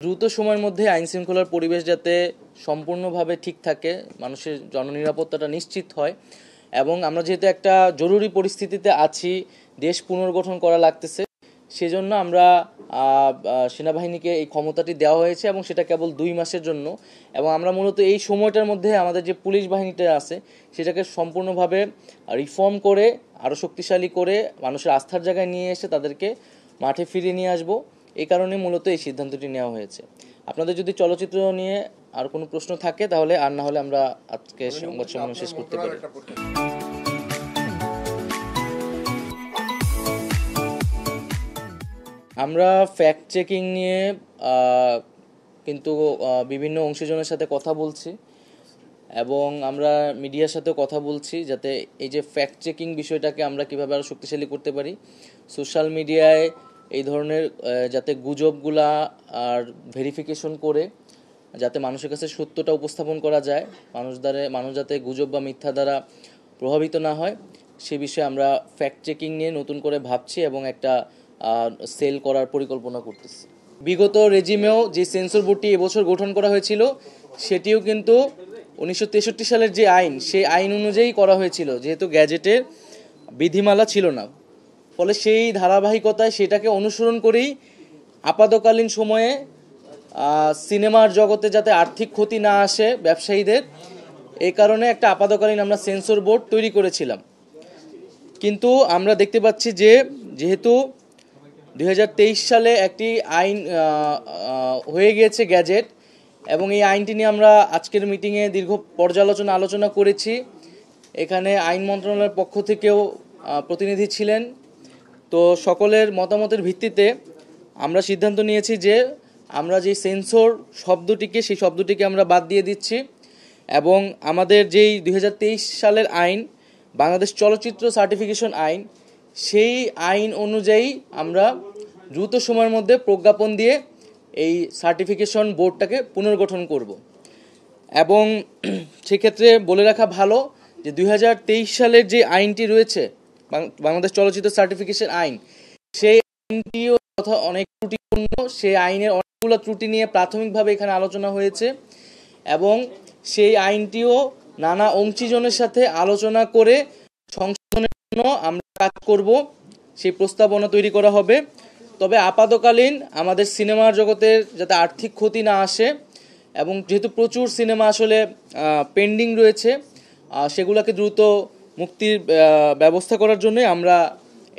দ্রুত সময়ের মধ্যে আইন শৃঙ্খলার পরিবেশ যাতে সম্পূর্ণভাবে ঠিক থাকে, মানুষের জননিরাপত্তাটা নিশ্চিত হয়, এবং আমরা যেহেতু একটা জরুরি পরিস্থিতিতে আছি, দেশ পুনর্গঠন করা লাগতেছে, সেজন্য আমরা সেনাবাহিনীকে এই ক্ষমতাটি দেওয়া হয়েছে এবং সেটা কেবল 2 মাসের জন্য। এবং আমরা মূলত এই সময়টার মধ্যে আমাদের যে পুলিশ বাহিনীটা আছে সেটাকে সম্পূর্ণভাবে রিফর্ম করে আরও শক্তিশালী করে মানুষের আস্থার জায়গায় নিয়ে এসে তাদেরকে মাঠে ফিরিয়ে নিয়ে আসবো। এই কারণে মূলত এই সিদ্ধান্তটি নেওয়া হয়েছে। আপনাদের যদি চলচ্চিত্র নিয়ে আর কোনো প্রশ্ন থাকে তাহলে, আর না হলে আমরা আজকে সংবাদ সম্মেলন শেষ করতে পারি। আমরা ফ্যাক্ট চেকিং নিয়ে কিন্তু বিভিন্ন অংশীজনের সাথে কথা বলছি এবং আমরা মিডিয়ার সাথেও কথা বলছি, যাতে এই যে ফ্যাক্ট চেকিং বিষয়টাকে আমরা কীভাবে আরও শক্তিশালী করতে পারি। সোশ্যাল মিডিয়ায় এই ধরনের যাতে গুজবগুলা আর ভেরিফিকেশন করে যাতে মানুষের কাছে সত্যটা উপস্থাপন করা যায়, মানুষ যাতে গুজব বা মিথ্যা দ্বারা প্রভাবিত না হয়, সে বিষয়ে আমরা ফ্যাক্ট চেকিং নিয়ে নতুন করে ভাবছি এবং একটা সেল করার পরিকল্পনা করতেছি। বিগত রেজিমেও যে সেন্সর বোর্ডটি এবছর গঠন করা হয়েছিল সেটিও কিন্তু 1963 সালের যে আইন, সেই আইন অনুযায়ী করা হয়েছিল, যেহেতু গ্যাজেটের বিধিমালা ছিল না। ফলে সেই ধারাবাহিকতায় সেটাকে অনুসরণ করেই আপাতকালীন সময়ে সিনেমার জগতে যাতে আর্থিক ক্ষতি না আসে ব্যবসায়ীদের, এই কারণে একটা আপাতকালীন আমরা সেন্সর বোর্ড তৈরি করেছিলাম। কিন্তু আমরা দেখতে পাচ্ছি যে যেহেতু 2023 সালে একটি আইন হয়ে গিয়েছে গ্যাজেট, এবং এই আইনটি নিয়ে আমরা আজকের মিটিংয়ে দীর্ঘ পর্যালোচনা আলোচনা করেছি। এখানে আইন মন্ত্রণালয়ের পক্ষ থেকেও প্রতিনিধি ছিলেন। তো সকলের মতামতের ভিত্তিতে আমরা সিদ্ধান্ত নিয়েছি যে আমরা যে সেন্সর শব্দটিকে, সেই শব্দটিকে আমরা বাদ দিয়ে দিচ্ছি এবং আমাদের যেই 2023 সালের আইন, বাংলাদেশ চলচ্চিত্র সার্টিফিকেশন আইন, সেই আইন অনুযায়ী আমরা দ্রুত সময়ের মধ্যে প্রজ্ঞাপন দিয়ে এই সার্টিফিকেশন বোর্ডটাকে পুনর্গঠন করব। এবং সেক্ষেত্রে বলে রাখা ভালো যে 2023 সালের যে আইনটি রয়েছে, বাংলাদেশ চলচ্চিত্র সার্টিফিকেশন আইন, সেই আইনটিও কথা অনেক ত্রুটিপূর্ণ। সেই আইনের অনেকগুলো ত্রুটি নিয়ে প্রাথমিকভাবে এখানে আলোচনা হয়েছে এবং সেই আইনটিও নানা অংশীজনের সাথে আলোচনা করে সংশোধনের জন্য আমরা কাজ করব। সেই প্রস্তাবনা তৈরি করা হবে। তবে আপাতকালীন আমাদের সিনেমার জগতের যাতে আর্থিক ক্ষতি না আসে, এবং যেহেতু প্রচুর সিনেমা আসলে পেন্ডিং রয়েছে, সেগুলোকে দ্রুত মুক্তির ব্যবস্থা করার জন্যই আমরা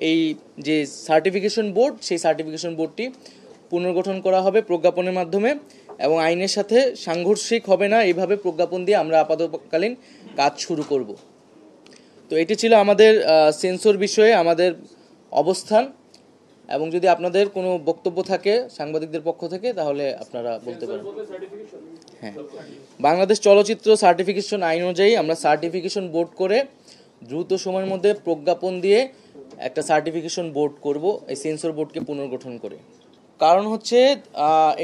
এই যে সার্টিফিকেশন বোর্ড, সেই সার্টিফিকেশন বোর্ডটি পুনর্গঠন করা হবে প্রজ্ঞাপনের মাধ্যমে, এবং আইনের সাথে সাংঘর্ষিক হবে না, এইভাবে প্রজ্ঞাপন দিয়ে আমরা আপাতকালীন কাজ শুরু করব। তো এটি ছিল আমাদের সেন্সর বিষয়ে আমাদের অবস্থান। এবং যদি আপনাদের কোনো বক্তব্য থাকে সাংবাদিকদের পক্ষ থেকে তাহলে আপনারা বলতে পারেন। হ্যাঁ, বাংলাদেশ চলচ্চিত্র সার্টিফিকেশন আইন অনুযায়ী আমরা সার্টিফিকেশন বোর্ড করে দ্রুত সময়ের মধ্যে প্রজ্ঞাপন দিয়ে একটা সার্টিফিকেশন বোর্ড করব, এই সেন্সর বোর্ডকে পুনর্গঠন করে। কারণ হচ্ছে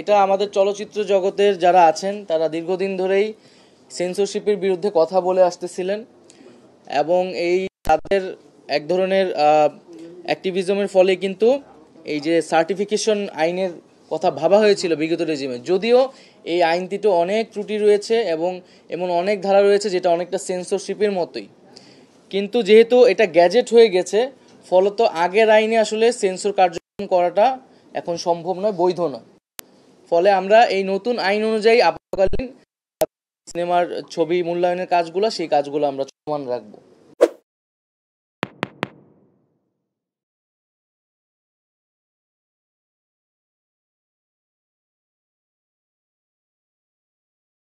এটা আমাদের চলচ্চিত্র জগতের যারা আছেন তারা দীর্ঘদিন ধরেই সেন্সরশিপের বিরুদ্ধে কথা বলে আসতেছিলেন, এবং এই তাদের এক ধরনের অ্যাক্টিভিজমের ফলে কিন্তু এই যে সার্টিফিকেশন আইনের কথা ভাবা হয়েছিল বিগত রেজিমে, যদিও এই আইনটিতে অনেক ত্রুটি রয়েছে এবং এমন অনেক ধারা রয়েছে যেটা অনেকটা সেন্সরশিপের মতোই। কিন্তু যেহেতু এটা গ্যাজেট হয়ে গেছে, ফলত আগের আইনে আসলে সেন্সর কার্যক্রম করাটা এখন সম্ভব নয়, বৈধ নয়। ফলে আমরা এই নতুন আইন অনুযায়ী আপাতকালীন সিনেমার ছবি মূল্যায়নের কাজগুলো, সেই কাজগুলো আমরা চলমান রাখবো।